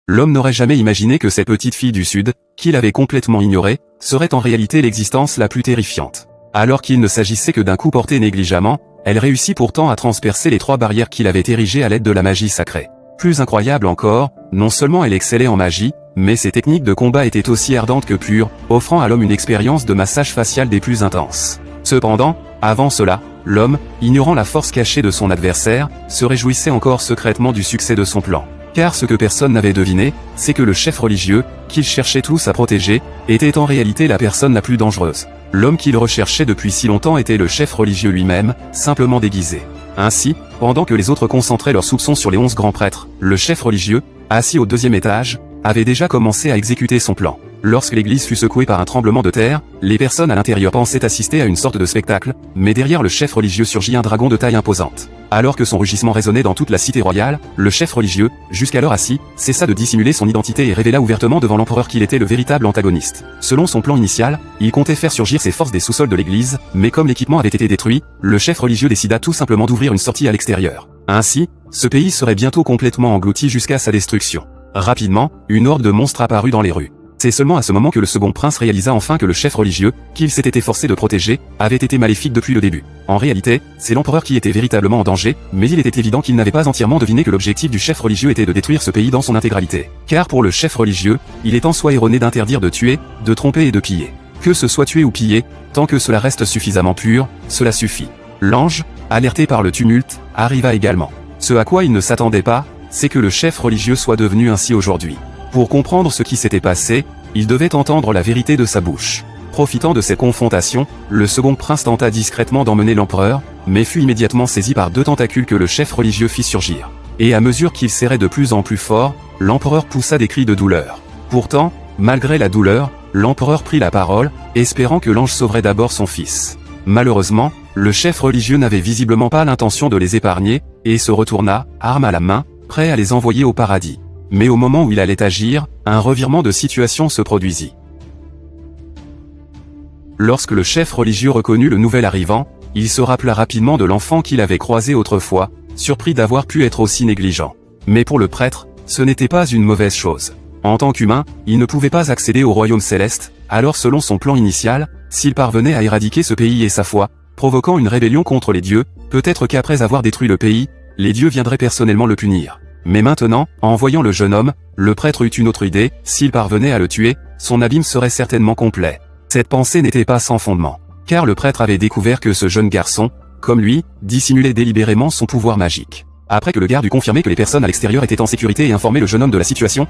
L'homme n'aurait jamais imaginé que cette petite fille du Sud, qu'il avait complètement ignorée, serait en réalité l'existence la plus terrifiante. Alors qu'il ne s'agissait que d'un coup porté négligemment, elle réussit pourtant à transpercer les 3 barrières qu'il avait érigées à l'aide de la magie sacrée. Plus incroyable encore, non seulement elle excellait en magie, mais ses techniques de combat étaient aussi ardentes que pures, offrant à l'homme une expérience de massage facial des plus intenses. Cependant, avant cela, l'homme, ignorant la force cachée de son adversaire, se réjouissait encore secrètement du succès de son plan. Car ce que personne n'avait deviné, c'est que le chef religieux, qu'ils cherchaient tous à protéger, était en réalité la personne la plus dangereuse. L'homme qu'il recherchait depuis si longtemps était le chef religieux lui-même, simplement déguisé. Ainsi, pendant que les autres concentraient leurs soupçons sur les 11 grands prêtres, le chef religieux, assis au 2e étage, avait déjà commencé à exécuter son plan. Lorsque l'église fut secouée par un tremblement de terre, les personnes à l'intérieur pensaient assister à une sorte de spectacle, mais derrière le chef religieux surgit un dragon de taille imposante. Alors que son rugissement résonnait dans toute la cité royale, le chef religieux, jusqu'alors assis, cessa de dissimuler son identité et révéla ouvertement devant l'empereur qu'il était le véritable antagoniste. Selon son plan initial, il comptait faire surgir ses forces des sous-sols de l'église, mais comme l'équipement avait été détruit, le chef religieux décida tout simplement d'ouvrir une sortie à l'extérieur. Ainsi, ce pays serait bientôt complètement englouti jusqu'à sa destruction. Rapidement, une horde de monstres apparut dans les rues. C'est seulement à ce moment que le second prince réalisa enfin que le chef religieux, qu'il s'était efforcé de protéger, avait été maléfique depuis le début. En réalité, c'est l'empereur qui était véritablement en danger, mais il était évident qu'il n'avait pas entièrement deviné que l'objectif du chef religieux était de détruire ce pays dans son intégralité. Car pour le chef religieux, il est en soi erroné d'interdire de tuer, de tromper et de piller. Que ce soit tuer ou piller, tant que cela reste suffisamment pur, cela suffit. L'ange, alerté par le tumulte, arriva également. Ce à quoi il ne s'attendait pas, c'est que le chef religieux soit devenu ainsi aujourd'hui. Pour comprendre ce qui s'était passé, il devait entendre la vérité de sa bouche. Profitant de cette confrontation, le second prince tenta discrètement d'emmener l'empereur, mais fut immédiatement saisi par 2 tentacules que le chef religieux fit surgir. Et à mesure qu'il serrait de plus en plus fort, l'empereur poussa des cris de douleur. Pourtant, malgré la douleur, l'empereur prit la parole, espérant que l'ange sauverait d'abord son fils. Malheureusement, le chef religieux n'avait visiblement pas l'intention de les épargner, et se retourna, arme à la main, prêt à les envoyer au paradis. Mais au moment où il allait agir, un revirement de situation se produisit. Lorsque le chef religieux reconnut le nouvel arrivant, il se rappela rapidement de l'enfant qu'il avait croisé autrefois, surpris d'avoir pu être aussi négligent. Mais pour le prêtre, ce n'était pas une mauvaise chose. En tant qu'humain, il ne pouvait pas accéder au royaume céleste, alors selon son plan initial, s'il parvenait à éradiquer ce pays et sa foi, provoquant une rébellion contre les dieux, peut-être qu'après avoir détruit le pays, les dieux viendraient personnellement le punir. Mais maintenant, en voyant le jeune homme, le prêtre eut une autre idée, s'il parvenait à le tuer, son abîme serait certainement complet. Cette pensée n'était pas sans fondement, car le prêtre avait découvert que ce jeune garçon, comme lui, dissimulait délibérément son pouvoir magique. Après que le garde eut confirmé que les personnes à l'extérieur étaient en sécurité et informé le jeune homme de la situation,